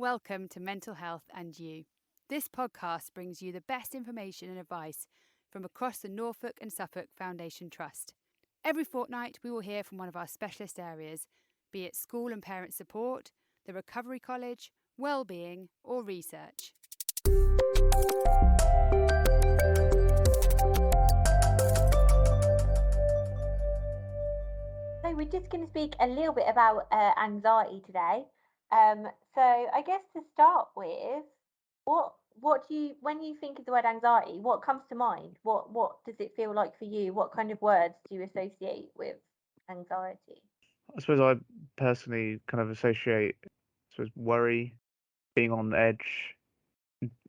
Welcome to Mental Health and You. This podcast brings you the best information and advice from across the Norfolk and Suffolk Foundation Trust. Every fortnight, we will hear from one of our specialist areas, be it school and parent support, the Recovery College, wellbeing, or research. So we're just going to speak a little bit about anxiety today. So I guess to start with, what do you, when you think of the word anxiety, what comes to mind? What does it feel like for you? What kind of words do you associate with anxiety? I suppose I personally kind of associate, worry, being on edge,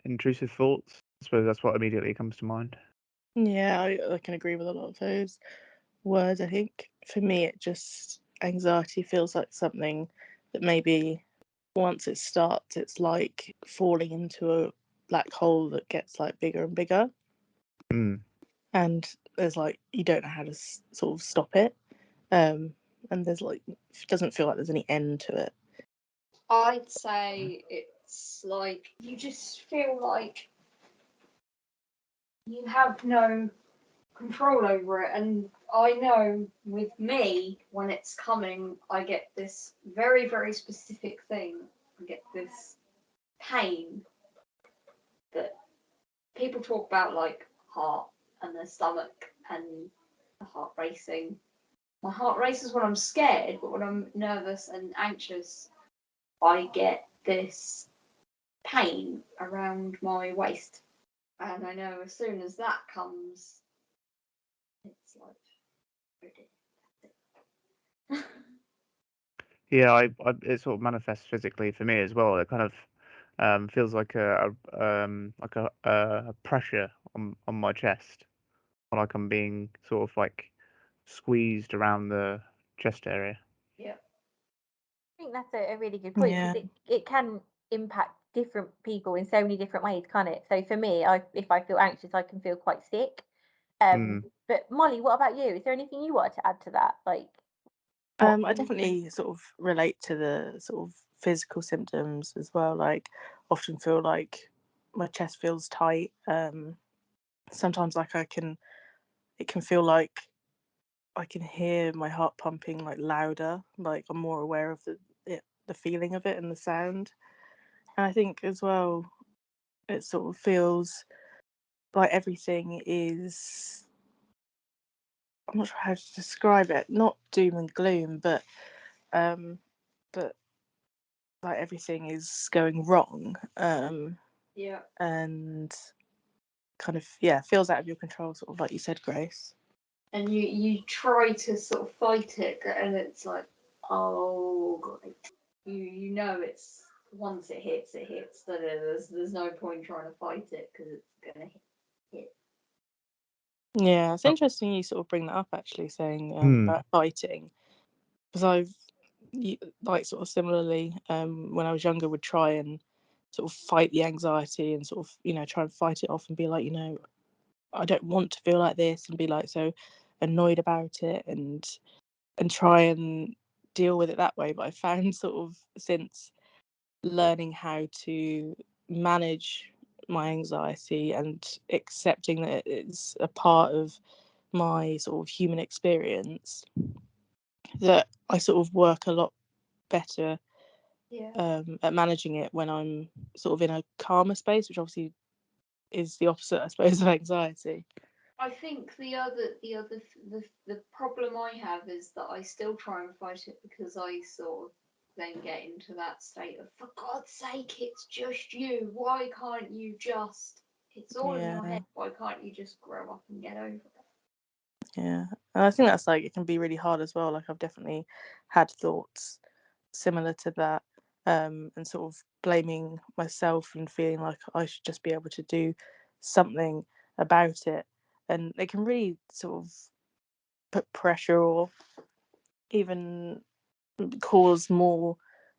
intrusive thoughts. I suppose that's what immediately comes to mind. Yeah, I can agree with a lot of those words. I think for me, it just anxiety feels like something that maybe once it starts, it's like falling into a black hole that gets like bigger and bigger, Mm. and there's like you don't know how to sort of stop it, and there's like it doesn't feel like there's any end to it. I'd say it's like you just feel like you have no control over it. And I know with me, when it's coming, I get this very, very specific thing. I get this pain that people talk about, like heart and the stomach and the heart racing. My heart races when I'm scared, but when I'm nervous and anxious, I get this pain around my waist. And I know as soon as that comes, it's like, Yeah, it sort of manifests physically for me as well. It kind of feels like a pressure on my chest, like I'm being sort of like squeezed around the chest area. yeah. I think that's a really good point Yeah. because it can impact different people in so many different ways, can't it? So for me, if I feel anxious, I can feel quite sick. Mm. But Molly, what about you? Is there anything you wanted to add to that? Like, what I can you think? definitely sort of relate to the sort of physical symptoms as well. Like, often feel like my chest feels tight. Sometimes, like it can feel like I can hear my heart pumping like louder. Like I'm more aware of the feeling of it and the sound. And I think as well, it sort of feels like everything is. I'm not sure how to describe it. Not doom and gloom, um, but like everything is going wrong, Yeah. and kind of yeah feels out of your control, sort of like you said, Grace. And you try to sort of fight it, and it's like, oh god, you know it's once it hits, it hits. There's no point trying to fight it because it's gonna hit. Yeah, it's Oh, interesting you sort of bring that up, actually, saying mm. about fighting, because like sort of similarly, when I was younger, would try and sort of fight the anxiety and sort of try and fight it off and be like, I don't want to feel like this, and be like so annoyed about it and try and deal with it that way. But I found sort of since learning how to manage my anxiety and accepting that it's a part of my sort of human experience, that I sort of work a lot better Yeah. at managing it when I'm sort of in a calmer space, which obviously is the opposite, I suppose, of anxiety. I think the problem I have is that I still try and fight it because I sort of then get into that state of, for God's sake, it's just you. Why can't you just? It's all in your Yeah, head. Why can't you just grow up and get over it? yeah. And I think that's like it can be really hard as well. Like I've definitely had thoughts similar to that, and sort of blaming myself and feeling like I should just be able to do something about it. And it can really sort of put pressure or even cause more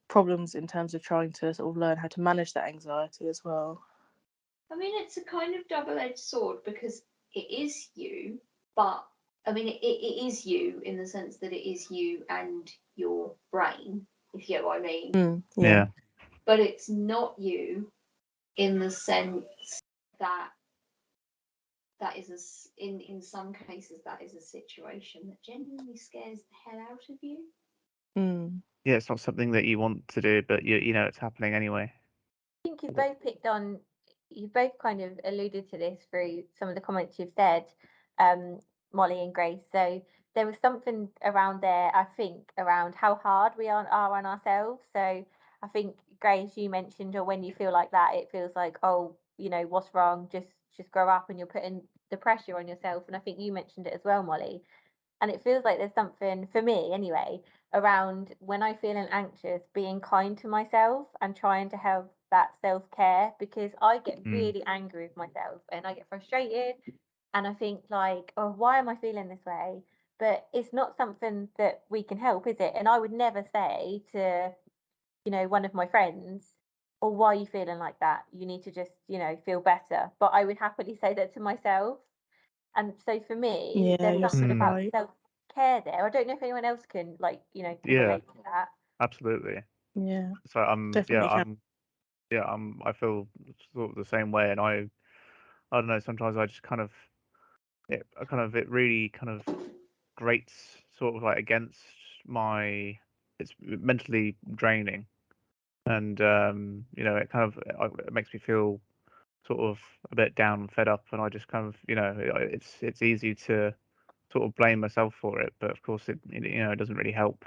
problems in terms of trying to sort of learn how to manage that anxiety as well. I mean, it's a kind of double-edged sword because it is you, but I mean, it is you in the sense that it is you and your brain, if you get what I mean. Yeah. Yeah. but it's not you in the sense that in some cases that is a situation that genuinely scares the hell out of you. Mm. Yeah, it's not something that you want to do, but you know it's happening anyway. I think you've both kind of alluded to this through some of the comments you've said, um, Molly and Grace. So there was something around there, I think, around how hard we are on ourselves. So I think, Grace, you mentioned, or when you feel like that, it feels like, oh, what's wrong? Just grow up, and you're putting the pressure on yourself. And I think you mentioned it as well, Molly. And it feels like there's something, for me anyway, around when I feeling anxious, being kind to myself and trying to have that self care, because I get Mm. really angry with myself and I get frustrated and I think like, oh, why am I feeling this way? But it's not something that we can help, is it? And I would never say to, one of my friends, oh, why are you feeling like that? You need to just, feel better. But I would happily say that to myself. And so for me, Yeah, there's you're so something about right. self care there. I don't know if anyone else can can Yeah, relate to that. absolutely. Yeah, So definitely can. I feel sort of the same way, and I don't know. Sometimes I just it really kind of grates sort of like against my. It's mentally draining, and it kind of it makes me feel sort of a bit down and fed up, and I just kind of it's easy to sort of blame myself for it, but of course it doesn't really help.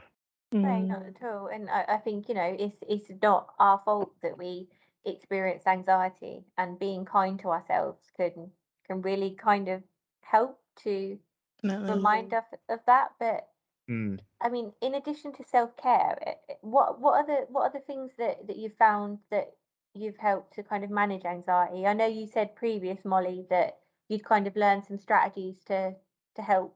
No, Mm. not at all. And I think, it's not our fault that we experience anxiety, and being kind to ourselves can really kind of help to Definitely. remind us of that. But Mm. I mean, in addition to self care, what are the things that you've found that you've helped to kind of manage anxiety? I know you said previous, Molly, that you'd kind of learned some strategies to help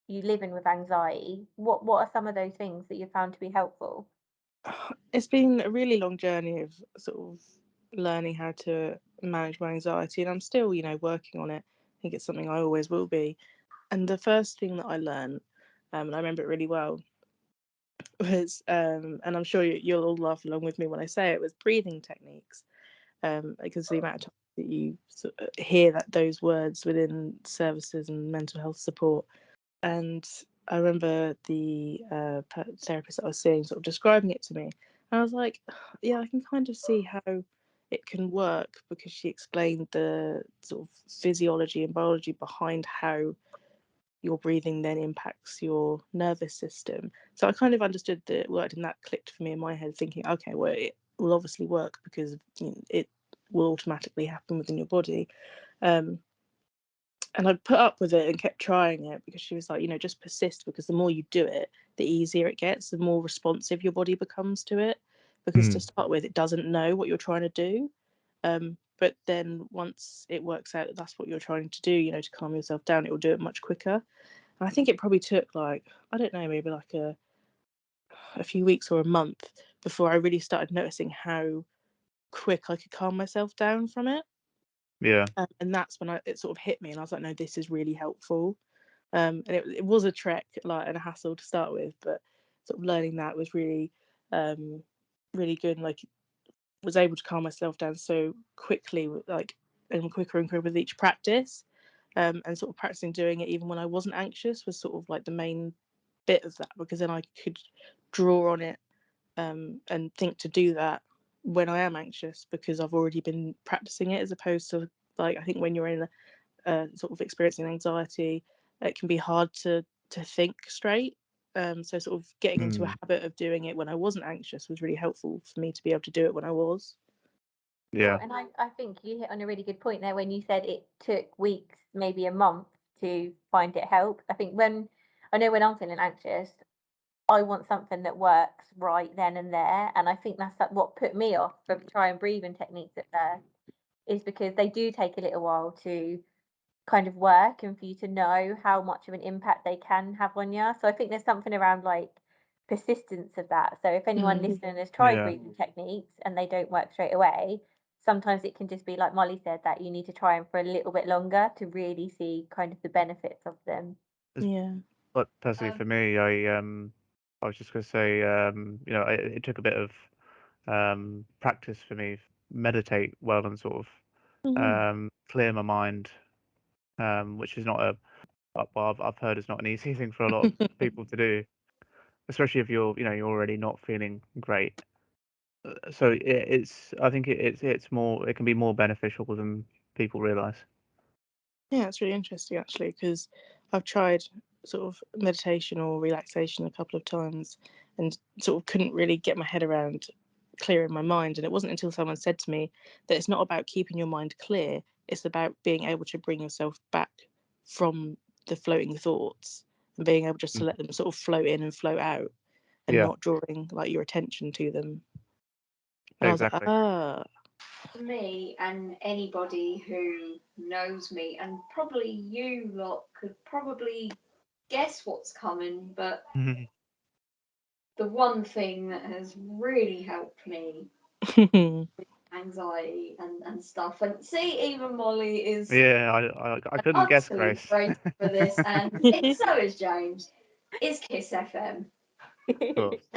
you living with anxiety. What are some of those things that you found to be helpful? It's been a really long journey of sort of learning how to manage my anxiety, and I'm still, working on it. I think it's something I always will be. And the first thing that I learned, and I remember it really well, was, and I'm sure you'll all laugh along with me when I say it, was breathing techniques. Because the amount of time that you hear those words within services and mental health support. And I remember the therapist that I was seeing sort of describing it to me. And I was like, yeah, I can kind of see how it can work, because she explained the sort of physiology and biology behind how your breathing then impacts your nervous system. So I kind of understood that it worked, and that clicked for me in my head, thinking, okay, well, it will obviously work because it will automatically happen within your body. Um, and I put up with it and kept trying it, because she was like, just persist, because the more you do it, the easier it gets, the more responsive your body becomes to it. Because to start with, it doesn't know what you're trying to do. But then once it works out that that's what you're trying to do, to calm yourself down, it will do it much quicker. And I think it probably took, like, I don't know, maybe like a few weeks or a month before I really started noticing how quick I could calm myself down from it. Yeah. And that's when it sort of hit me, and I was like, no, this is really helpful. And it was a trek, like, and a hassle to start with, but sort of learning that was really, really good, and like was able to calm myself down so quickly, like, and quicker with each practice. And sort of practicing doing it even when I wasn't anxious was sort of like the main bit of that, because then I could draw on it, and think to do that when I am anxious, because I've already been practicing it, as opposed to, like, I think when you're in sort of experiencing anxiety, it can be hard to think straight. So sort of getting into a habit of doing it when I wasn't anxious was really helpful for me to be able to do it when I was. Sure. Yeah. And I think you hit on a really good point there when you said it took weeks, maybe a month, to find it help. I think when I'm feeling anxious, I want something that works right then and there. And I think that's like what put me off from trying breathing techniques at first, is because they do take a little while to kind of work and for you to know how much of an impact they can have on you. So I think there's something around like persistence of that. So if anyone listening has tried Yeah. breathing techniques and they don't work straight away, sometimes it can just be like Molly said, that you need to try them for a little bit longer to really see kind of the benefits of them. Yeah. But personally, for me, I was just gonna say, it took a bit of practice for me, meditate well and sort of Mhm. clear my mind, which is not well, I've heard it's not an easy thing for a lot of people to do, especially if you're already not feeling great. So I think it's more, it can be more beneficial than people realize. Yeah, it's really interesting actually because I've tried sort of meditation or relaxation a couple of times and sort of couldn't really get my head around clearing my mind. And it wasn't until someone said to me that it's not about keeping your mind clear, it's about being able to bring yourself back from the floating thoughts and being able just to Mm. let them sort of float in and float out and Yeah, not drawing like your attention to them. And I was like, exactly. ah. For me and anybody who knows me, and probably you lot could probably guess what's coming, but the one thing that has really helped me anxiety and stuff, and see, even Molly is Yeah, I couldn't guess, utterly Grace. great for this, and so is James, is Kiss FM. Of course.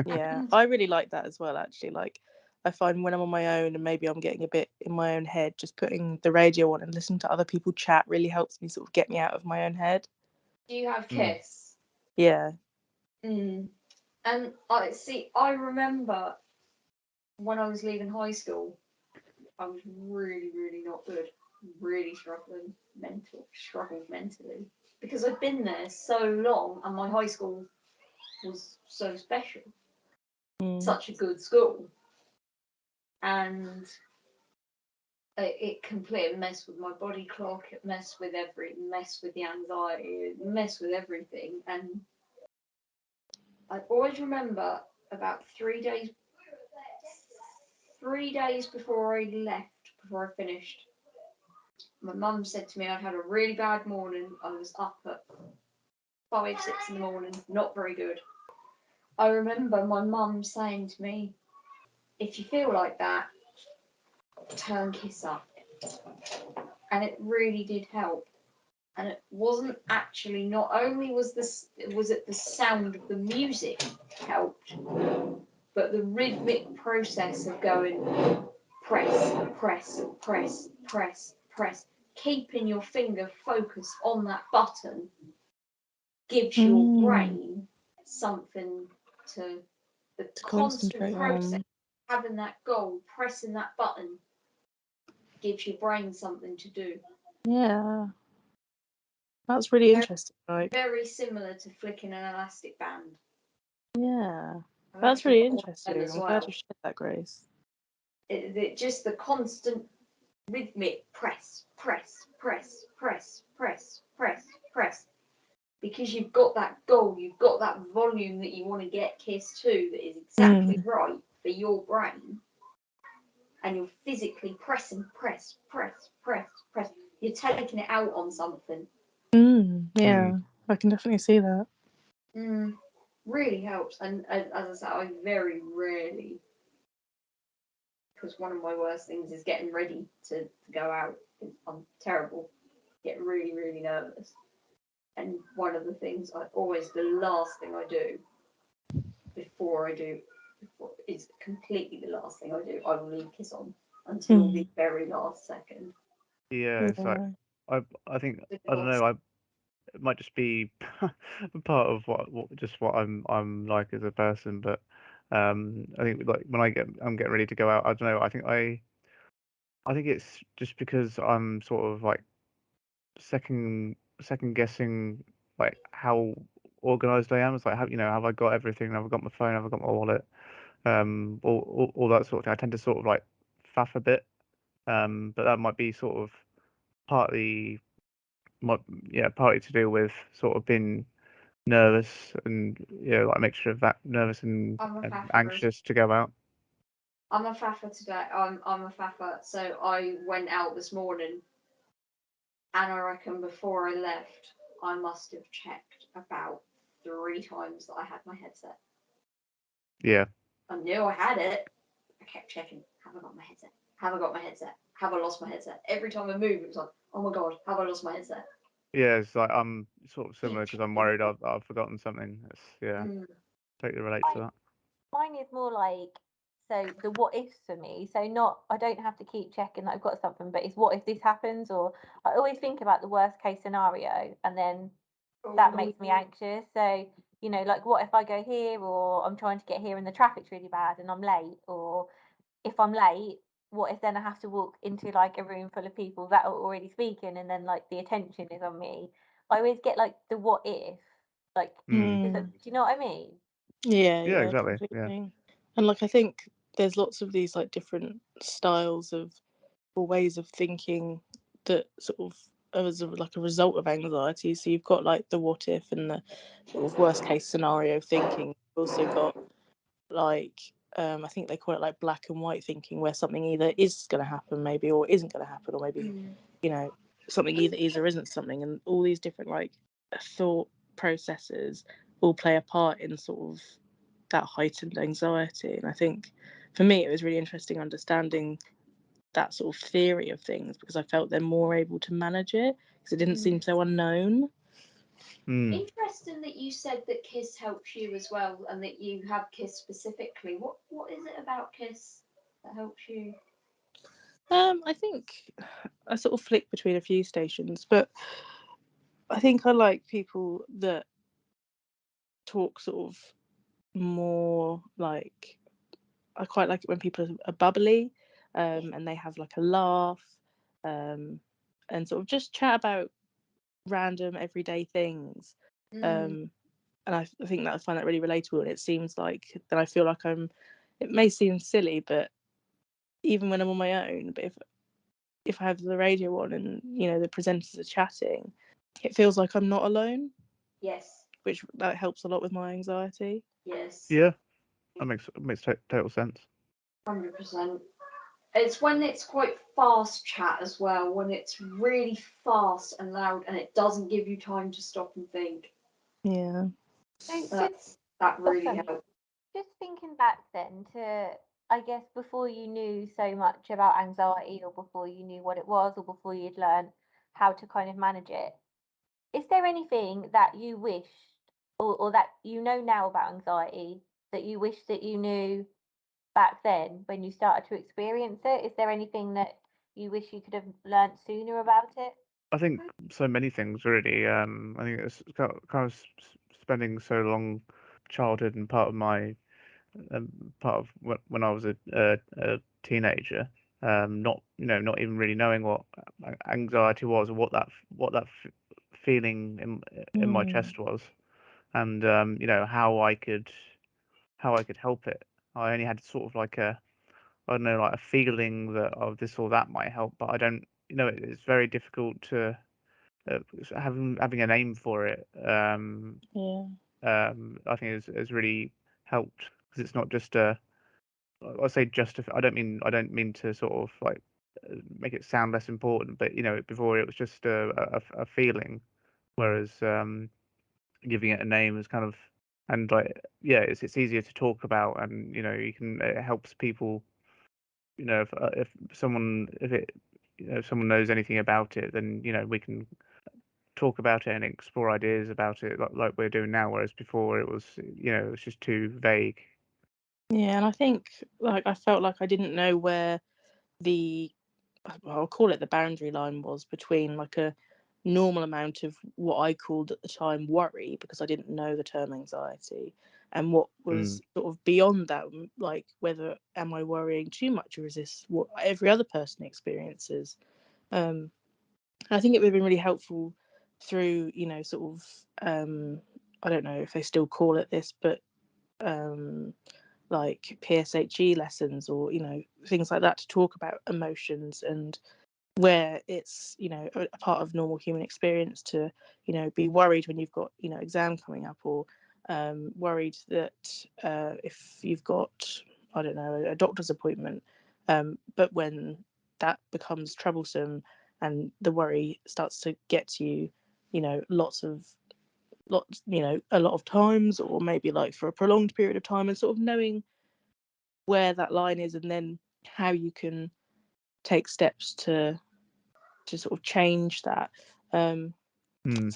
Yeah, I really like that as well, actually. Like, I find when I'm on my own and maybe I'm getting a bit in my own head, just putting the radio on and listening to other people chat really helps me sort of get me out of my own head. Do you have Mm. Kiss? Yeah. And I remember when I was leaving high school, I was really, really not good. Really struggled mentally. Because I'd been there so long and my high school was so special. Mm. Such a good school. And it completely messed with my body clock, it messed with the anxiety, it messed with everything. And I always remember about 3 days before I left, before I finished, my mum said to me I'd had a really bad morning. I was up at 5, 6 in the morning, not very good. I remember my mum saying to me, if you feel like that, turn Kiss up. And it really did help. And it wasn't actually, not only was it the sound of the music helped, but the rhythmic process of going press, press, press, press, press, keeping your finger focused on that button gives your brain something to, the constant Concentrate process, on. having that goal, pressing that button gives your brain something to do. Yeah. That's really interesting. Like, Very similar to flicking an elastic band. yeah. I've That's actually really got one of them interesting. as I'm glad well. you shared that, Grace. Just the constant rhythmic press, press, press, press, press, press, press. Because you've got that goal, you've got that volume that you want to get Kiss to that is exactly right for your brain. And you're physically pressing, press, press, press, press. You're taking it out on something. Yeah, I can definitely see that. Really helps. And as I said, I very rarely, because one of my worst things is getting ready to go out. I'm terrible. Get really, really nervous. And one of the things the last thing I do is completely the last thing I do. I will leave Kiss on until the very last second. Yeah, it's like I think, I don't know, it might just be part of what I'm like as a person, but I think like when I'm getting ready to go out, I don't know, I think it's just because I'm sort of like second guessing like how organized I am. It's like, have I got everything? Have I got my phone? Have I got my wallet? All that sort of thing. I tend to sort of like faff a bit, but that might be sort of partly partly to do with sort of being nervous and like a mixture of that, nervous and I'm a faffer. anxious to go out. I'm a faffer today. I'm a faffer. So I went out this morning, and I reckon before I left, I must have checked about 3 times that I had my headset. Yeah. I knew I had it. I kept checking. Have I got my headset? Have I got my headset? Have I lost my headset? Every time I moved, it was like, oh my god, have I lost my headset? Yeah, it's like I'm sort of similar because I'm worried I've forgotten something. Totally relate to that. Mine is more like So the what ifs for me. So not I don't have to keep checking that I've got something, but it's what if this happens, or I always think about the worst case scenario, and then that makes me anxious. So, you know, like what if I go here, or I'm trying to get here and the traffic's really bad and I'm late, or if I'm late, what if then I have to walk into like a room full of people that are already speaking and then like the attention is on me? I always get like the what if, like, Mm. do you know what I mean? Yeah, Yeah, yeah, exactly. Yeah. completely. And like I think there's lots of these like different styles of or ways of thinking that sort of as like a result of anxiety. So you've got like the what if and the sort of worst case scenario thinking. You've also got like I think they call it like black and white thinking, where something either is going to happen maybe or isn't going to happen, or maybe you know something either is or isn't something, and all these different like thought processes all play a part in sort of that heightened anxiety. And I think for me it was really interesting understanding that sort of theory of things, because I felt they're more able to manage it because it didn't seem so unknown. Mm. Interesting that you said that KISS helps you as well, and that you have KISS specifically. What is it about KISS that helps you? I think I sort of flick between a few stations, but I think I like people that talk sort of more like, I quite like it when people are bubbly, and they have like a laugh, and sort of just chat about random everyday things. And I think that I find that really relatable, and it seems like that I feel like it may seem silly, but even when I'm on my own, but if I have the radio on and you know the presenters are chatting, it feels like I'm not alone, Yes. which that helps a lot with my anxiety. Yes. Yeah, that makes total sense. 100%. It's when it's quite fast chat as well, when it's really fast and loud and it doesn't give you time to stop and think. Yeah. So That really sorry. helps. Just thinking back then to, I guess, before you knew so much about anxiety, or before you knew what it was, or before you'd learned how to kind of manage it, is there anything that you wished, or that you know now about anxiety, that you wish that you knew back then when you started to experience it? Is there anything that you wish you could have learnt sooner about it? I think so many things really. I think it's kind of spending so long childhood and part of my part of when I was a teenager, not not even really knowing what anxiety was, or what that feeling in my chest was, and how I could help it. I only had sort of like I don't know, like a feeling that this or that might help, but I don't, it's very difficult to having a name for it. Yeah. I think has really helped, because it's not just a. I say I don't mean to sort of like make it sound less important, but before it was just a feeling, whereas giving it a name is kind of, and like, yeah, it's easier to talk about, and it helps people. If someone if it if someone knows anything about it, then we can talk about it and explore ideas about it, like we're doing now. Whereas before it was it was just too vague. Yeah, and I think like I felt like I didn't know where the, well, I'll call it the boundary line was between like a normal amount of what I called at the time worry, because I didn't know the term anxiety, and what was sort of beyond that, like whether am I worrying too much, or is this what every other person experiences. I think it would have been really helpful through sort of I don't know if they still call it this, but like PSHE lessons, or things like that, to talk about emotions, and where it's a part of normal human experience to be worried when you've got exam coming up, or worried that if you've got, I don't know, a doctor's appointment, but when that becomes troublesome and the worry starts to get to you a lot of times, or maybe like for a prolonged period of time, and sort of knowing where that line is, and then how you can take steps to sort of change that. So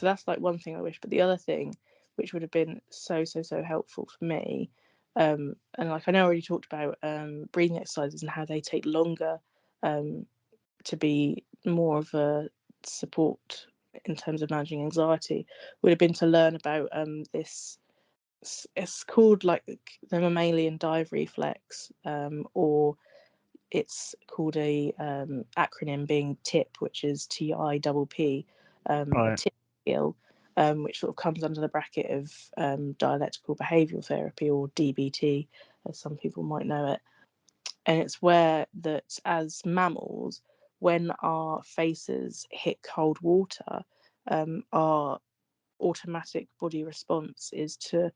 that's like one thing I wish. But the other thing, which would have been so helpful for me, And like I know I already talked about breathing exercises and how they take longer to be more of a support in terms of managing anxiety. Would have been to learn about this. It's called like the mammalian dive reflex, or it's called a acronym being TIP, which is TIPP, a Right. TIP skill, which sort of comes under the bracket of dialectical behavioural therapy, or DBT, as some people might know it. And it's where that as mammals, when our faces hit cold water, our automatic body response is to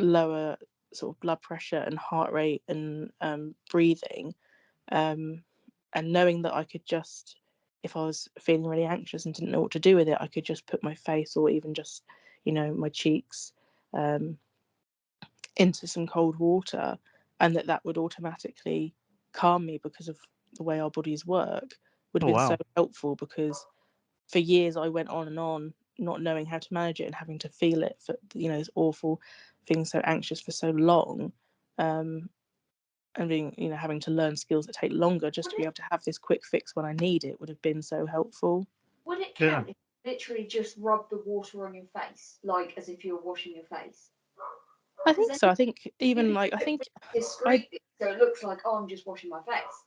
lower sort of blood pressure and heart rate and breathing. And knowing that I could just, if I was feeling really anxious and didn't know what to do with it, I could just put my face, or even just, my cheeks, into some cold water, and that would automatically calm me because of the way our bodies work, would have Oh been so wow. helpful. Because for years I went on and on not knowing how to manage it and having to feel it for this awful, feeling so anxious for so long, and being having to learn skills that take longer just to be able to have this quick fix when I need it would have been so helpful. Would it Yeah. count if you literally just rub the water on your face, like as if you were washing your face? I think so. I think even like I think discreetly, so it looks like, oh, I'm just washing my face.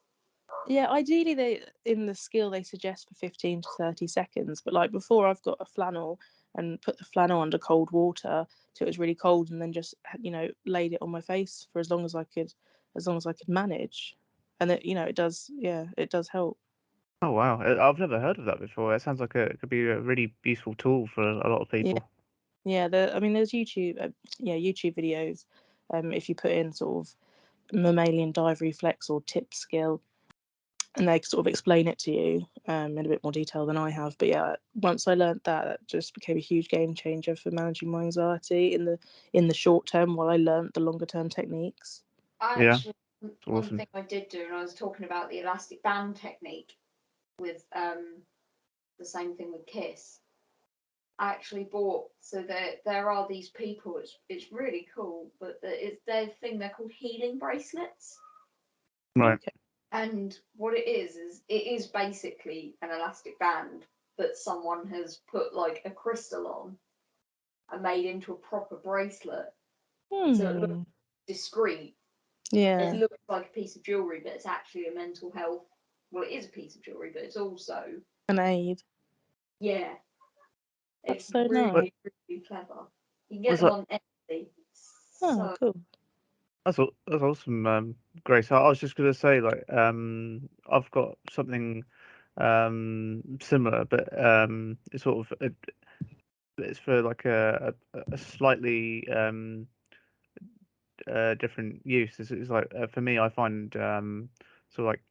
Yeah, ideally they in the skill they suggest for 15 to 30 seconds, but like before I've got a flannel and put the flannel under cold water till it was really cold, and then just laid it on my face for as long as I could manage. And it does help. Oh wow. I've never heard of that before. It sounds like it could be a really useful tool for a lot of Yeah. people. Yeah, there's YouTube videos. If you put in sort of mammalian dive reflex or tip skill, and they sort of explain it to you in a bit more detail than I have. But yeah, once I learned that just became a huge game changer for managing my anxiety in the short term, while I learned the longer term techniques. Yeah, Actually, it's one awesome. thing I did do, and I was talking about the elastic band technique with the same thing with Kiss. I actually bought, so there are these people. It's really cool, but it's their thing. They're called healing bracelets. Right. Okay. And what it is it is basically an elastic band that someone has put like a crystal on and made into a proper bracelet. So it looks discreet. Yeah. It looks like a piece of jewellery, but it's actually a mental health. Well, it is a piece of jewellery, but it's also, An aid. yeah, That's it's so really, nice. really clever. You can get Was them that? on Etsy. Oh, So cool. That's awesome, Grace. I was just gonna say, like, I've got something similar, but it's sort of it's for like a slightly different use. It's like for me, I find sort of like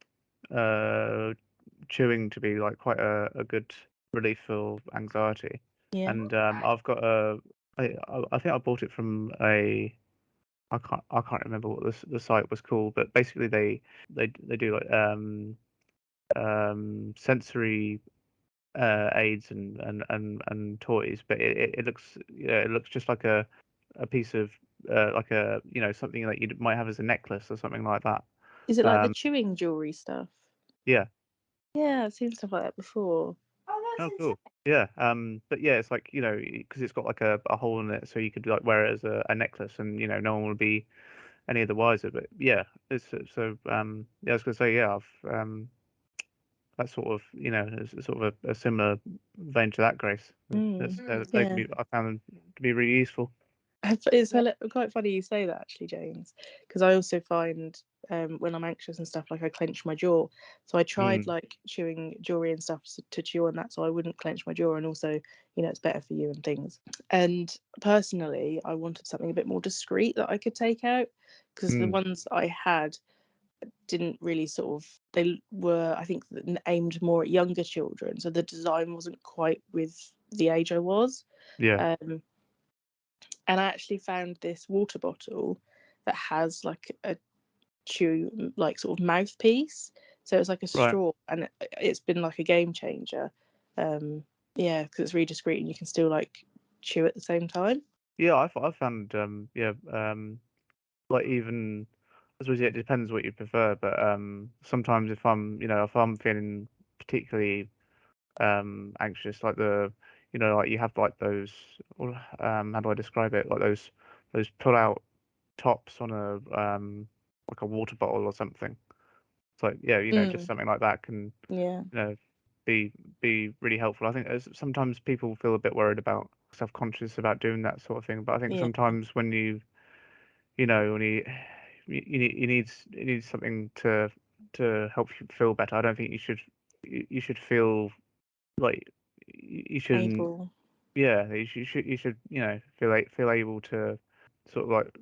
chewing to be like quite a good relief for anxiety. Yeah. And I've got I think I bought it from I can't remember what the site was called, but basically they do like sensory aids and toys, but it looks it looks just like a piece of like a something that you might have as a necklace or something like that. Is it like the Um, chewing jewelry stuff? yeah. Yeah, I've seen stuff like that before. oh, Oh, that's cool. insane. Yeah. But yeah, it's like because it's got like a hole in it, so you could like wear it as a necklace, and no one would be any of the wiser. But yeah, it's so yeah, I was gonna say yeah, I've that's sort of it's sort of a similar vein to that, Grace. They can Yeah. be I found them to be really useful. It's quite funny you say that, actually, James, because I also find when I'm anxious and stuff, like I clench my jaw. So I tried Mm, like chewing jewelry and stuff to chew on that, so I wouldn't clench my jaw, and also it's better for you and things. And personally, I wanted something a bit more discreet that I could take out, because the mm, ones I had didn't really they were, I think, aimed more at younger children, so the design wasn't quite with the age I was. yeah. Um, and I actually found this water bottle that has like a chew, like sort of mouthpiece. So it's like a Right. straw, and it's been like a game changer. Yeah, because it's really discreet and you can still like chew at the same time. Yeah, I found like even I suppose it depends what you prefer, but sometimes if I'm feeling particularly anxious, like like you have like those, how do I describe it? Like those pull out tops on a like a water bottle or something. It's like, yeah, just something like that can Yeah. be really helpful. I think sometimes people feel a bit worried about self-conscious about doing that sort of thing, but I think Yeah. sometimes when when you need something to help you feel better. I don't think you should feel like you shouldn't. Able. Yeah, you should feel able to sort of like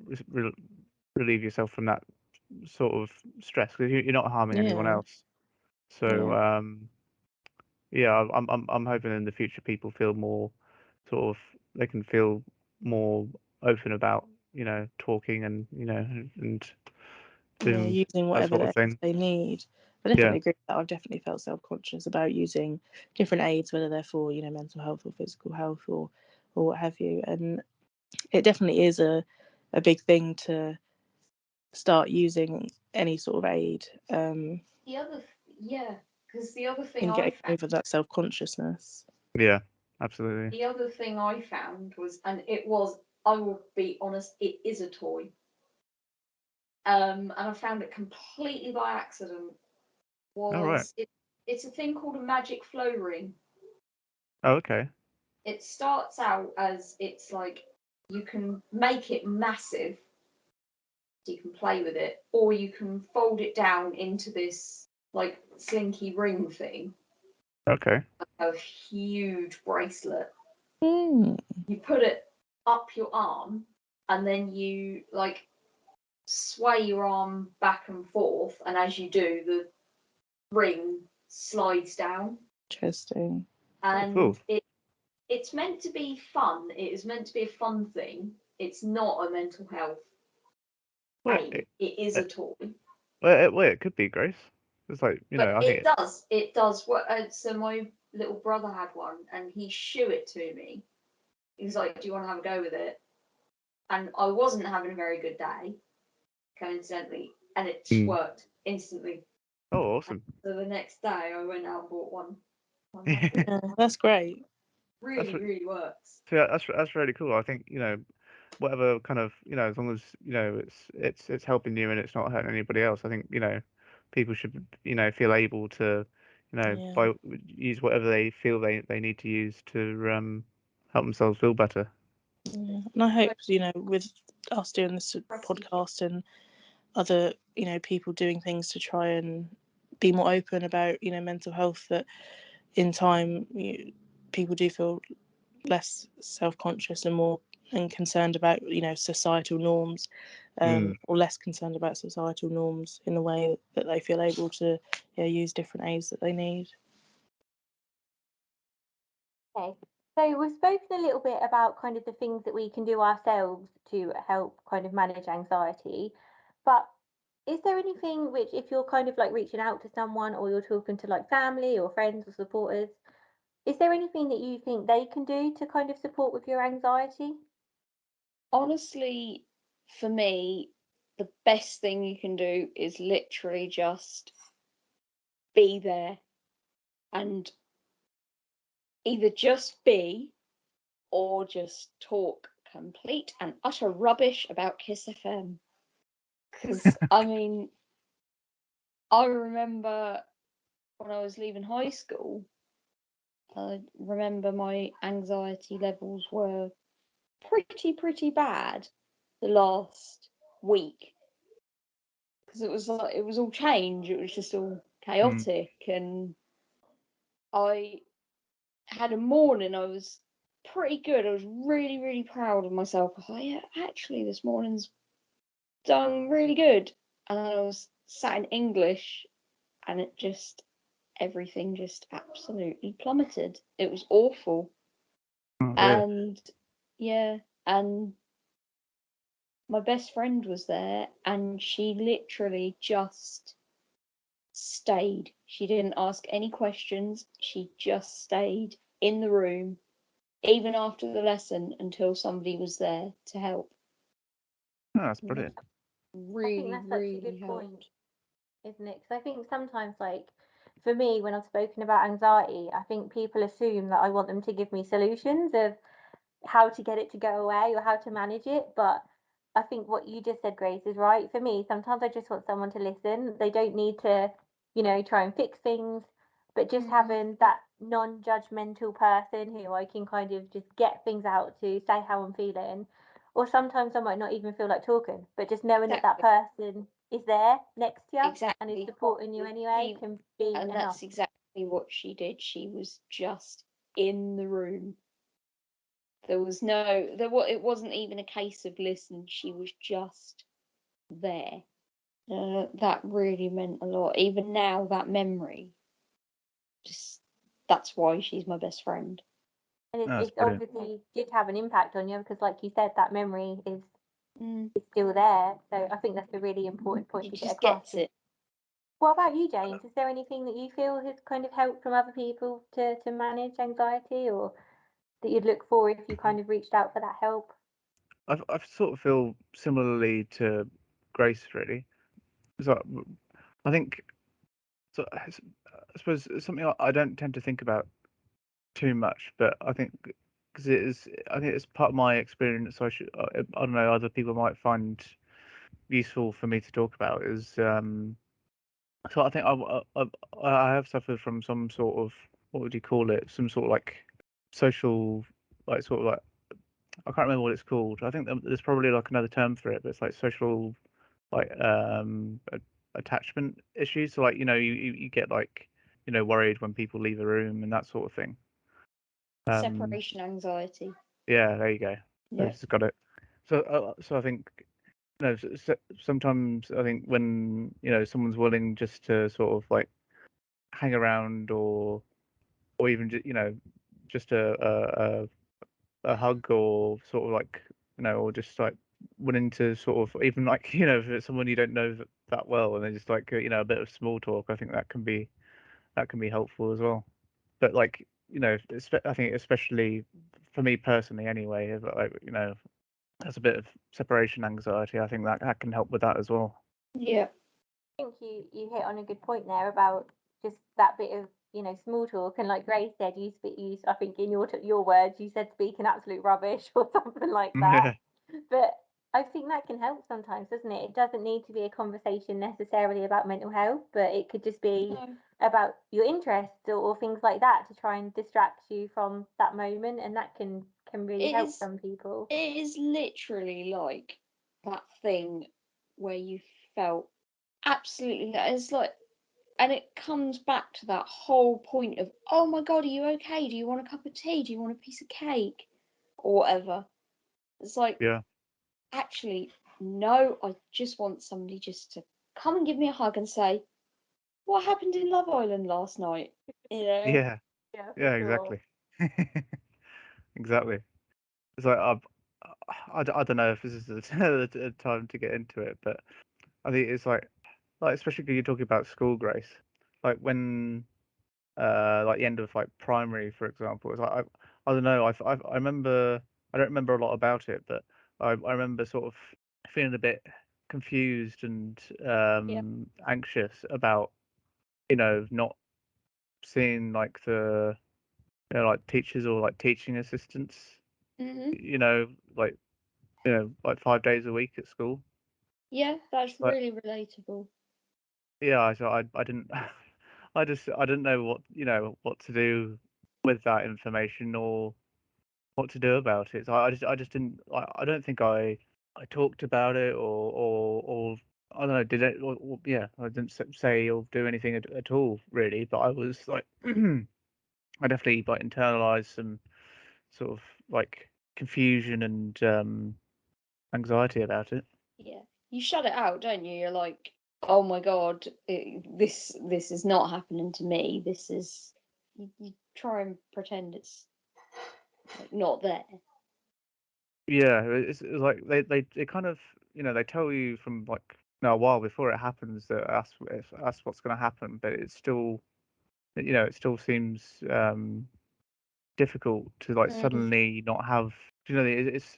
relieve yourself from that sort of stress because you're not harming anyone Yeah. else. So Yeah. yeah, I'm hoping in the future people feel more sort of they can feel more open about talking and and Yeah, doing using that whatever sort of thing. they need. I Yeah. definitely agree with that. I've definitely felt self-conscious about using different aids, whether they're for, mental health or physical health or what have you. And it definitely is a big thing to start using any sort of aid Because the other thing in I getting found, over that self-consciousness. Yeah. Absolutely. the other thing I found was, and it was, I will be honest, it is a toy. And I found it completely by accident. All right. It's a thing called a magic flow ring. Oh, okay. It starts out as it's like you can make it massive, so you can play with it, or you can fold it down into this like slinky ring thing, Okay. a huge bracelet. Mm. You put it up your arm, and then you like sway your arm back and forth, and as you do, the ring slides down. Interesting. And Cool. it's meant to be fun. It is meant to be a fun thing. It's not a mental health Wait, aid. It is a toy. it could be, Grace. It's like But I think it does. So my little brother had one, and he showed it to me. He was like, "Do you want to have a go with it?" And I wasn't having a very good day, coincidentally, and it worked instantly. Oh, awesome. So the next day, I went out and bought one. Yeah, that's great. Really works. So yeah, that's really cool. I think whatever kind of as long as it's helping you and it's not hurting anybody else. I think people should feel able to Yeah. use whatever they feel they need to use to help themselves feel better. Yeah. And I hope with us doing this podcast and other people doing things to try and be more open about mental health, that in time people do feel less self-conscious and more concerned about societal norms, or less concerned about societal norms in the way that they feel able to use different aids that they need. Okay. So we've spoken a little bit about kind of the things that we can do ourselves to help kind of manage anxiety, but is there anything which, if you're kind of like reaching out to someone or you're talking to like family or friends or supporters, is there anything that you think they can do to kind of support with your anxiety? Honestly, for me, the best thing you can do is literally just be there and either just be or just talk complete and utter rubbish about Kiss FM. Because, I mean, I remember when I was leaving high school, I remember my anxiety levels were pretty bad the last week. Because it was like, it was all change, it was just all chaotic. And I had a morning, I was pretty good. I was really proud of myself. I was like, yeah, actually, this morning's done really good. And I was sat in English, and everything just absolutely plummeted. It was awful. Oh, dear. And yeah, and my best friend was there, and she literally just stayed. She didn't ask any questions. She just stayed in the room, even after the lesson, until somebody was there to help. Oh, that's brilliant. I think really, that's such a really good point, helped. isn't it? Because I think sometimes, like, for me, when I've spoken about anxiety, I think people assume that I want them to give me solutions of how to get it to go away or how to manage it. But I think what you just said, Grace, is right. For me, sometimes I just want someone to listen. They don't need to, try and fix things, but just having that non-judgmental person who I can kind of just get things out to, say how I'm feeling. Or sometimes I might not even feel like talking, but just knowing that that Exactly. person is there next to you and is Exactly. supporting you anyway She, can be and enough. that's exactly what she did. She was just in the room. There was no, it wasn't even a case of listen. She was just there. That really meant a lot. Even now, that memory, just that's why she's my best friend. And No, that's it's brilliant. obviously did have an impact on you because, like you said, that memory Mm. is still there. So I think that's a really important point She to get just across. gets it. What about you, James? Is there anything that you feel has kind of helped from other people to manage anxiety, or that you'd look for if you kind of reached out for that help? I sort of feel similarly to Grace, really. So I think, so I suppose it's something I don't tend to think about too much, but I think because I think it's part of my experience. So I don't know, other people might find useful for me to talk about is so I think I have suffered from some sort of, what would you call it? Some sort of like social, like sort of like, I can't remember what it's called. I think there's probably like another term for it, but it's like social, like attachment issues. So like, you get like, worried when people leave a room and that sort of thing. Separation anxiety. Yeah, there you go. I Yeah. just got it. So I think, sometimes I think when someone's willing just to sort of like hang around, or even just a hug, or sort of like, or just like willing to sort of, even like, if it's someone you don't know that well, and then just like, a bit of small talk, I think that can be helpful as well. But like, I think especially for me personally anyway, if, like, has a bit of separation anxiety, I think that can help with that as well. Yeah. I think you hit on a good point there about just that bit of small talk, and like Grace said, you I think in your words you said speaking absolute rubbish or something like that. Yeah. But I think that can help sometimes, doesn't it? It doesn't need to be a conversation necessarily about mental health, but it could just be No. about your interests or things like that to try and distract you from that moment, and that can really It help is. some people. It is literally like that thing where you felt absolutely. It's like, and it comes back to that whole point of, oh my god, are you okay? Do you want a cup of tea? Do you want a piece of cake? Or whatever. It's like, Yeah. actually, no, I just want somebody just to come and give me a hug and say, what happened in Love Island last night? You know? Yeah. Yeah, for Yeah. sure. Exactly. Exactly. It's like I don't know if this is the time to get into it, but I think it's like especially because you're talking about school, Grace. Like when like the end of like primary, for example. It's like I don't know. I remember, I don't remember a lot about it, but I remember sort of feeling a bit confused and Yeah. anxious about not seeing like the like teachers or like teaching assistants. Hmm. Like like 5 days a week at school. Yeah, that's But really relatable. yeah, so I didn't I didn't know what to do with that information, or what to do about it. So I just didn't. I don't think I talked about it, or I don't know. Did it? Yeah, I didn't say or do anything at all really. But I was like, I definitely like internalized some sort of like confusion and anxiety about it. Yeah. You shut it out, don't you? You're like, oh my god, this is not happening to me. This is, you try and pretend it's like not there. Yeah, it's like they kind of they tell you from like a while before it happens that that's what's going to happen, but it's still it still seems difficult to like Mm. suddenly not have, it's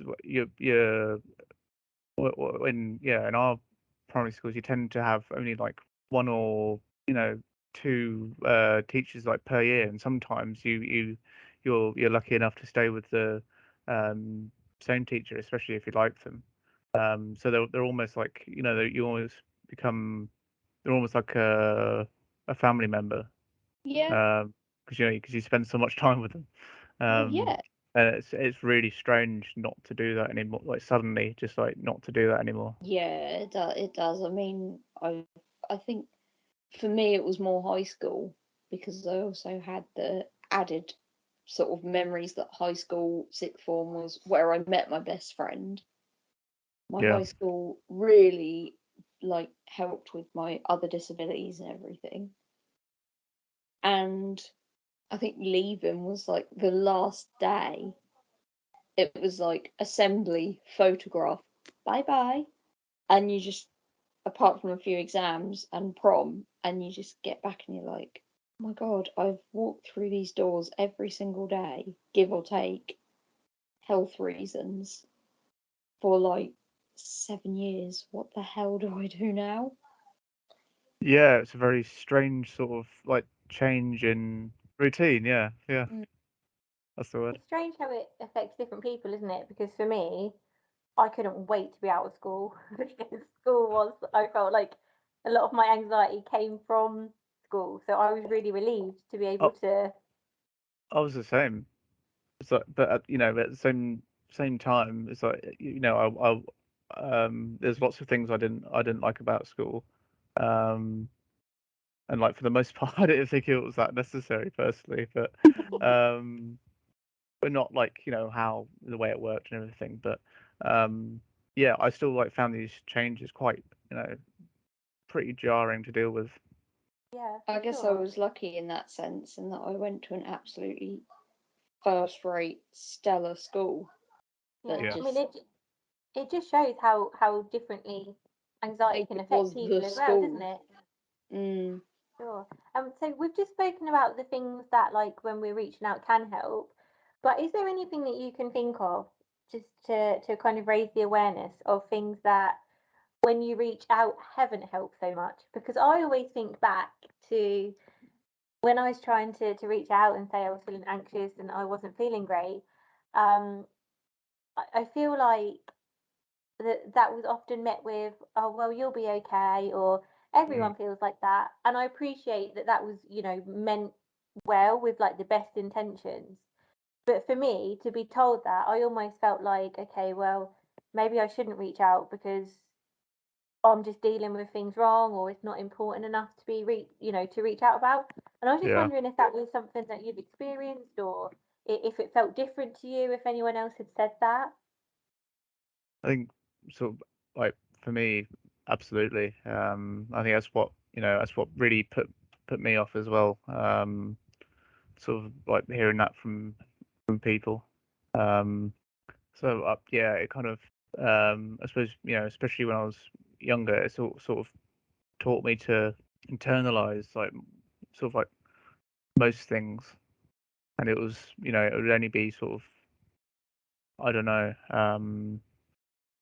when in our primary schools, you tend to have only like one or two teachers like per year, and sometimes you're lucky enough to stay with the same teacher, especially if you like them. So they're almost like you almost become they're almost like a family member. Yeah. Because you spend so much time with them. Well, yeah. And it's really strange not to do that anymore. Like suddenly, just like not to do that anymore. Yeah, it does. I mean, I think for me it was more high school, because I also had the added sort of memories that high school sixth form was where I met my best friend. My Yeah. high school really like helped with my other disabilities and everything. And I think leaving was like the last day. It was like assembly, photograph, bye bye. And you just, apart from a few exams and prom, and you just get back and you're like, oh my God, I've walked through these doors every single day, give or take, health reasons, for like 7 years. What the hell do I do now? Yeah, it's a very strange sort of like change in routine. Yeah, yeah, Mm. that's the word. It's strange how it affects different people, isn't it? Because for me, I couldn't wait to be out of school because school was, I felt like a lot of my anxiety came from school. So I was really relieved to be able Oh, to. I was the same. It's like, but at the same time, it's like there's lots of things I didn't like about school. Um, and like for the most part, I didn't think it was that necessary personally, um, but not like how the way it worked and everything. But yeah, I still like found these changes quite pretty jarring to deal with. Yeah, I for guess I sure. was lucky in that sense, in that I went to an absolutely first rate, stellar school that Yeah, Yeah. I mean, just, it just shows how differently anxiety like, can it affect was people the as well, doesn't school. it? Mm. Sure. So we've just spoken about the things that, like, when we're reaching out can help, but is there anything that you can think of just to kind of raise the awareness of things that when you reach out haven't helped so much? Because I always think back to when I was trying to reach out and say I was feeling anxious and I wasn't feeling great. Um, I feel like that was often met with, oh well, you'll be okay, or Mm. everyone feels like that. And I appreciate that was meant well with like the best intentions, but for me to be told that, I almost felt like, okay, well, maybe I shouldn't reach out because I'm just dealing with things wrong, or it's not important enough to be to reach out about. And I was just Yeah. wondering if that was something that you've experienced, or if it felt different to you, if anyone else had said that. I think sort of like for me, absolutely. I think that's what really put me off as well. Sort of like hearing that from people. Um, yeah, it kind of I suppose especially when I was younger, it sort of taught me to internalize like sort of like most things, and it was it would only be sort of I don't know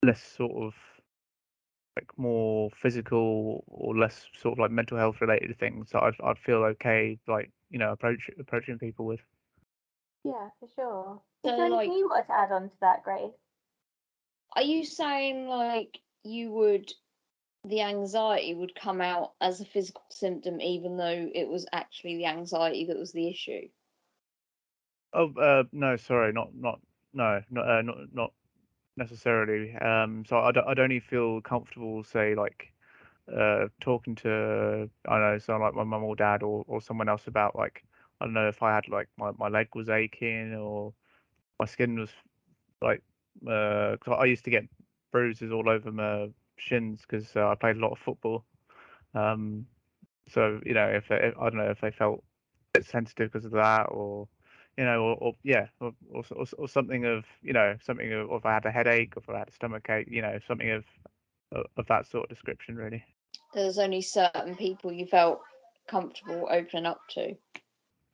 less sort of like more physical or less sort of like mental health related things that I'd feel okay like approaching people with. Yeah, for sure. Is So, there anything like, you want to add on to that, Grace? are you saying like the anxiety would come out as a physical symptom, even though it was actually the anxiety that was the issue? Oh, no, sorry, not no, not necessarily. So I'd only feel comfortable, say, like talking to I don't know, someone like my mum or dad or someone else about like I don't know if I had like my leg was aching or my skin was like 'cause I used to get bruises all over my shins because I played a lot of football. Um, so if I don't know if they felt a bit sensitive because of that, or or yeah, or something of something of, or if I had a headache, or if I had a stomach ache, something of that sort of description, really. There's only certain people you felt comfortable opening up to.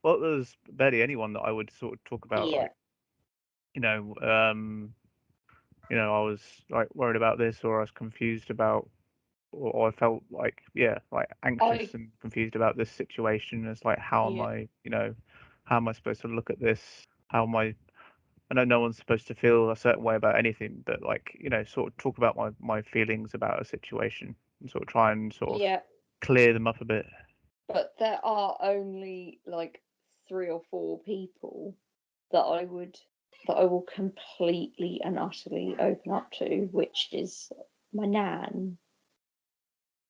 Well, there's barely anyone that I would sort of talk about Yeah. like you know um I was like worried about this, or I was confused about or I felt like like anxious and confused about this situation. It's like, how am Yeah. I, how am I supposed to look at this? How am I know no one's supposed to feel a certain way about anything, but like, sort of talk about my feelings about a situation and sort of try and sort of Yeah, clear them up a bit. but there are only like 3 or 4 people that I will completely and utterly open up to, which is my nan,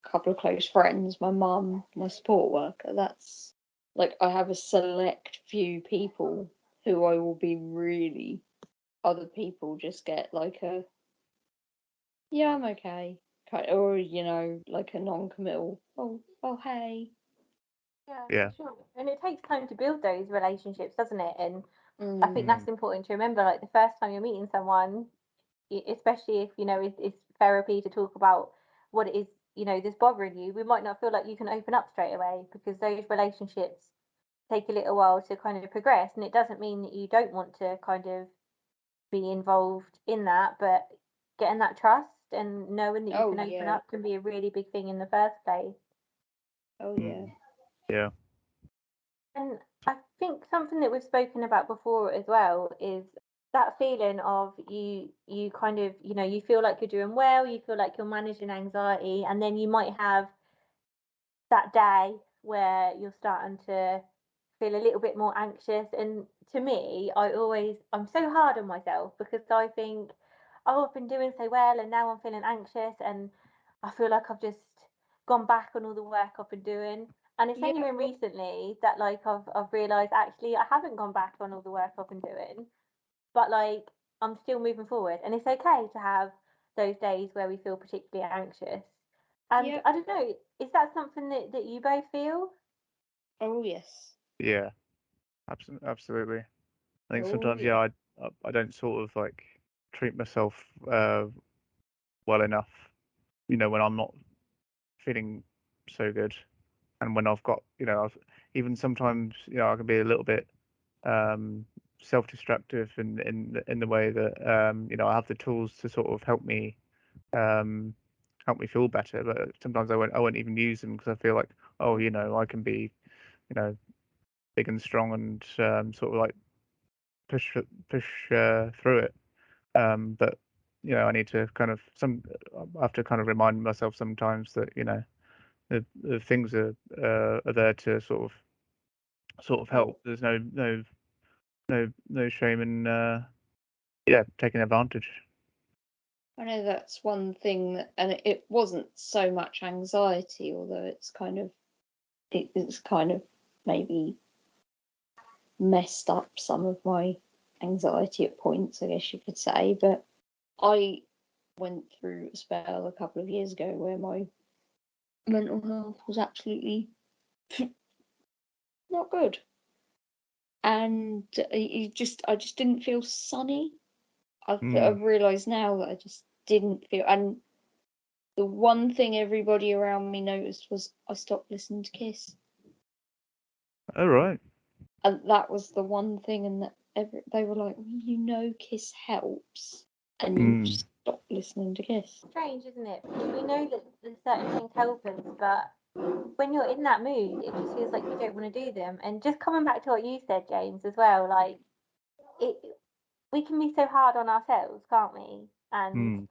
a couple of close friends, my mum, my support worker. That's like, I have a select few people who I will be really. Other people just get like a, yeah, I'm okay, or like a non-committal. Oh, hey. Yeah. For sure. And it takes time to build those relationships, doesn't it? And I think Mm, that's important to remember. Like the first time you're meeting someone, especially if it's therapy to talk about what it is that's bothering you, we might not feel like you can open up straight away because those relationships take a little while to kind of progress. And it doesn't mean that you don't want to kind of be involved in that, but getting that trust and knowing that you oh can open yeah, up can be a really big thing in the first place. oh yeah. Yeah. And I think something that we've spoken about before as well is that feeling of you kind of, you feel like you're doing well, you feel like you're managing anxiety, and then you might have that day where you're starting to feel a little bit more anxious. And to me, I'm so hard on myself because I think, oh, I've been doing so well and now I'm feeling anxious and I feel like I've just gone back on all the work I've been doing. And it's only Yeah. been recently that like I've realised actually I haven't gone back on all the work I've been doing, but like I'm still moving forward, and it's okay to have those days where we feel particularly anxious. And Yeah. I don't know, is that something that you both feel? Oh yes. Yeah. Absolutely. I think Oh sometimes, yeah. I don't sort of like treat myself well enough, when I'm not feeling so good, and when I've got, even sometimes, I can be a little bit self-destructive in the way that I have the tools to sort of um, help me feel better, but sometimes I won't even use them because I feel like, oh, I can be, big and strong and sort of like push through it. But I need to I have to kind of remind myself sometimes that the things are there to sort of help. There's no shame in taking advantage. I know that's one thing that, and it wasn't so much anxiety, although it's kind of maybe messed up some of my anxiety at points, I guess you could say. But I went through a spell a couple of years ago where my mental health was absolutely not good, and I just didn't feel sunny. I've realised now that I just didn't feel, and the one thing everybody around me noticed was I stopped listening to Kiss, All right. and that was the one thing. And that they were like, well, Kiss helps, and you Mm. stopped listening to Kiss. Strange, isn't it? Because we know that there's certain things help us, but when you're in that mood, it just feels like you don't want to do them. And just coming back to what you said, James, as well, like it, we can be so hard on ourselves, can't we? And Mm.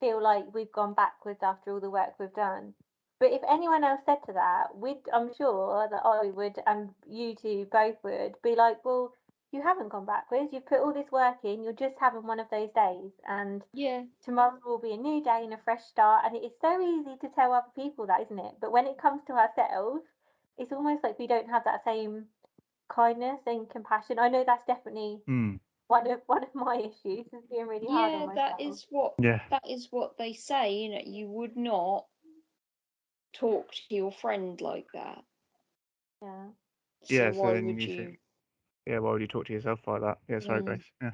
feel like we've gone backwards after all the work we've done. But if anyone else said to that, I'm sure that I would, and you two both would, be like, well, you haven't gone backwards. You've put all this work in. You're just having one of those days. And Yeah, tomorrow will be a new day and a fresh start. And it is so easy to tell other people that, isn't it? But when it comes to ourselves, it's almost like we don't have that same kindness and compassion. I know that's definitely Mm. one of my issues is being really hard on yeah, myself. Yeah. that is what they say. You would not talk to your friend like that. Yeah. So Yeah. So why then would you you? think, yeah, why would you talk to yourself like that? Yeah. Sorry, Mm, Grace. Yeah.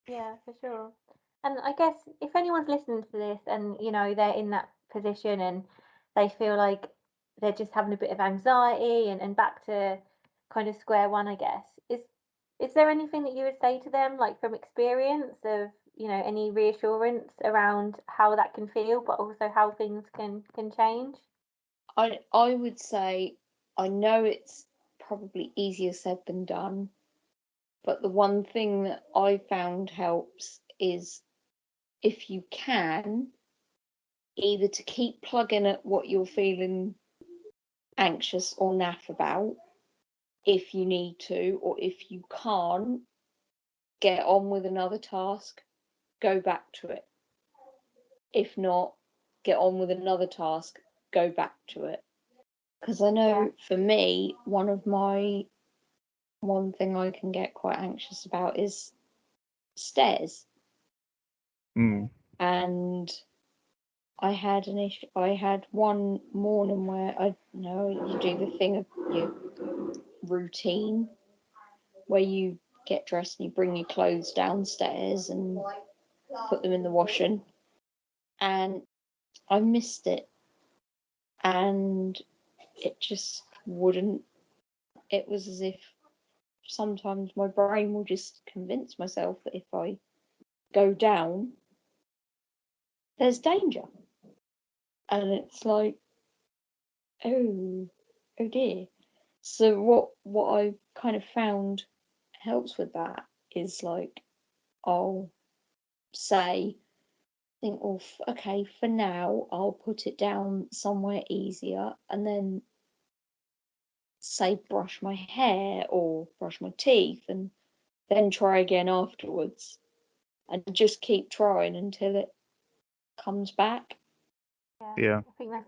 Yeah, for sure. And I guess if anyone's listening to this and they're in that position and they feel like they're just having a bit of anxiety and back to kind of square one, I guess, is there anything that you would say to them, like from experience of any reassurance around how that can feel, but also how things can change? I would say I know it's probably easier said than done, but the one thing that I found helps is if you can, either to keep plugging at what you're feeling anxious or naff about, if you need to, or if you can't, get on with another task, go back to it. If not, get on with another task, go back to it. Because I know for me, one thing I can get quite anxious about is stairs. Mm. And I had an issue. I had one morning where you do the thing of your routine, where you get dressed and you bring your clothes downstairs and put them in the washing, and I missed it, and it just wouldn't. It was as if sometimes my brain will just convince myself that if I go down, there's danger, and it's like, oh dear. So what I've kind of found helps with that is like I'll think, well, okay, for now I'll put it down somewhere easier, and then say brush my hair or brush my teeth, and then try again afterwards, and just keep trying until it comes back. Yeah. I think that's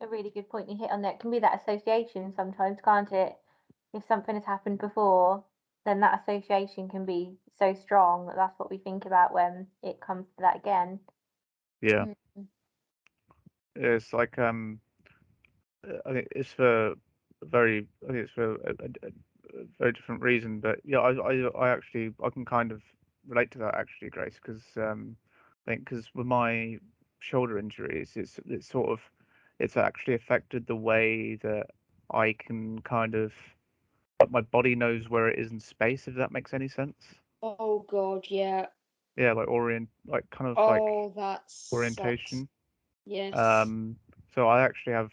a really good point you hit on there. It can be that association sometimes, can't it? If something has happened before, then that association can be so strong that that's what we think about when it comes to that again. Yeah. Mm. It's like I think it's for I think it's for a very different reason, but yeah, I actually I can kind of relate to that actually, Grace, because I think because with my shoulder injuries, it's actually affected the way that I can kind of my body knows where it is in space, if that makes any sense. Oh God, yeah. Yeah, like kind of like Oh, that sucks. orientation. Yes. So I actually have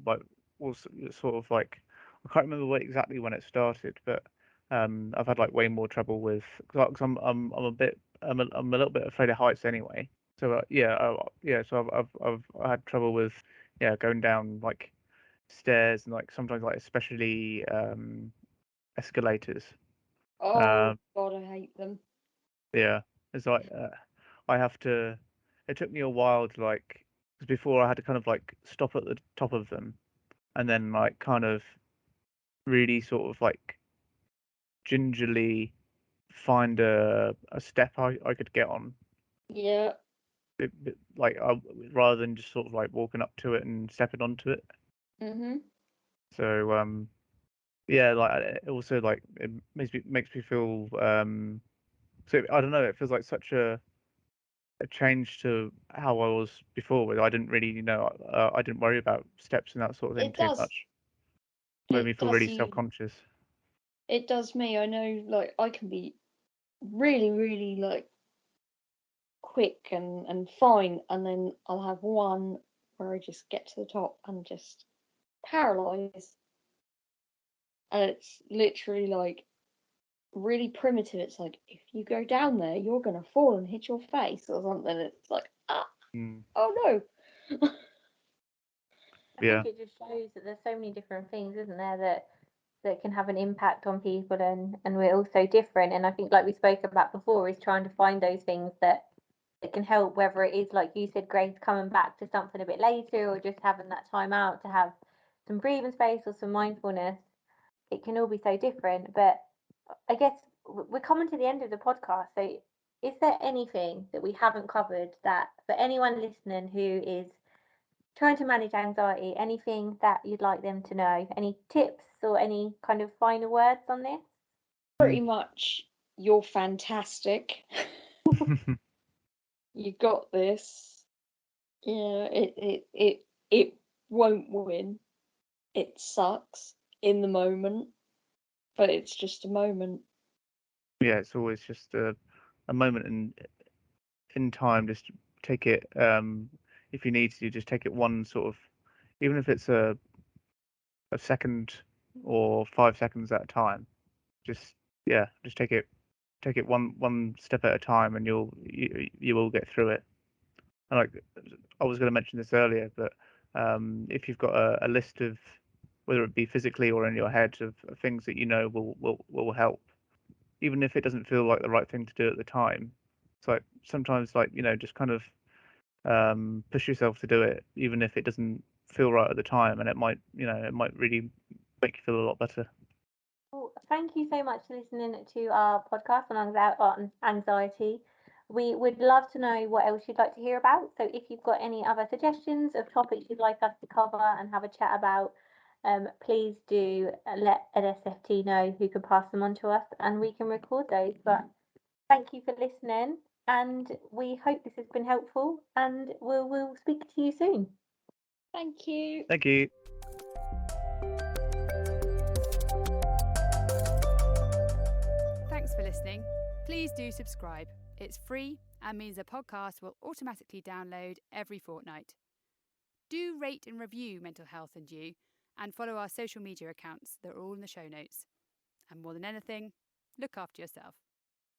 like was sort of like I can't remember exactly when it started, but I've had like way more trouble with because I'm a little bit afraid of heights anyway. So so I've had trouble with going down like stairs and like sometimes like especially escalators. Oh God, I hate them. Yeah, it's like I have to. It took me a while to like because before I had to kind of like stop at the top of them and then like kind of really sort of like gingerly find a step I could get on, Yeah. like rather than just sort of like walking up to it and stepping onto it. Mhm. So yeah, like it also like it makes me feel so I don't know, it feels like such a change to how I was before, where I didn't really I didn't worry about steps and that sort of thing It too does. much. It made me It feel does really you. self-conscious. It does me. I know, like I can be really, really like quick and fine, and then I'll have one where I just get to the top and just paralyze, and it's literally like really primitive. It's like if you go down there, you're gonna fall and hit your face or something. It's like Mm, oh no. I yeah. think it just shows that there's so many different things, isn't there, that can have an impact on people, and we're all so different. And I think, like we spoke about before, is trying to find those things that can help, whether it is like you said, Grace, coming back to something a bit later, or just having that time out to have some breathing space or some mindfulness. It can all be so different. But I guess we're coming to the end of the podcast. So, is there anything that we haven't covered that for anyone listening who is trying to manage anxiety, anything that you'd like them to know? Any tips or any kind of final words on this? Pretty much, you're fantastic. You got this. Yeah, it won't win. It sucks in the moment, but it's just a moment. Yeah, it's always just a moment in time, just take it. If you need to, just take it one sort of, even if it's a second or 5 seconds at a time. Just take it one step at a time, and you will get through it. And like I was going to mention this earlier, but if you've got a list of, whether it be physically or in your head, of things that you know will help, even if it doesn't feel like the right thing to do at the time, it's like sometimes, like, just kind of push yourself to do it, even if it doesn't feel right at the time, and it might really make you feel a lot better. Well, thank you so much for listening to our podcast on anxiety. We would love to know what else you'd like to hear about. So if you've got any other suggestions of topics you'd like us to cover and have a chat about, please do let NSFT know, who can pass them on to us, and we can record those. But thank you for listening, and we hope this has been helpful, and we'll speak to you soon. Thank you. Thank you. Thanks for listening. Please do subscribe. It's free and means the podcast will automatically download every fortnight. Do rate and review Mental Health and You, and follow our social media accounts. They're all in the show notes. And more than anything, look after yourself.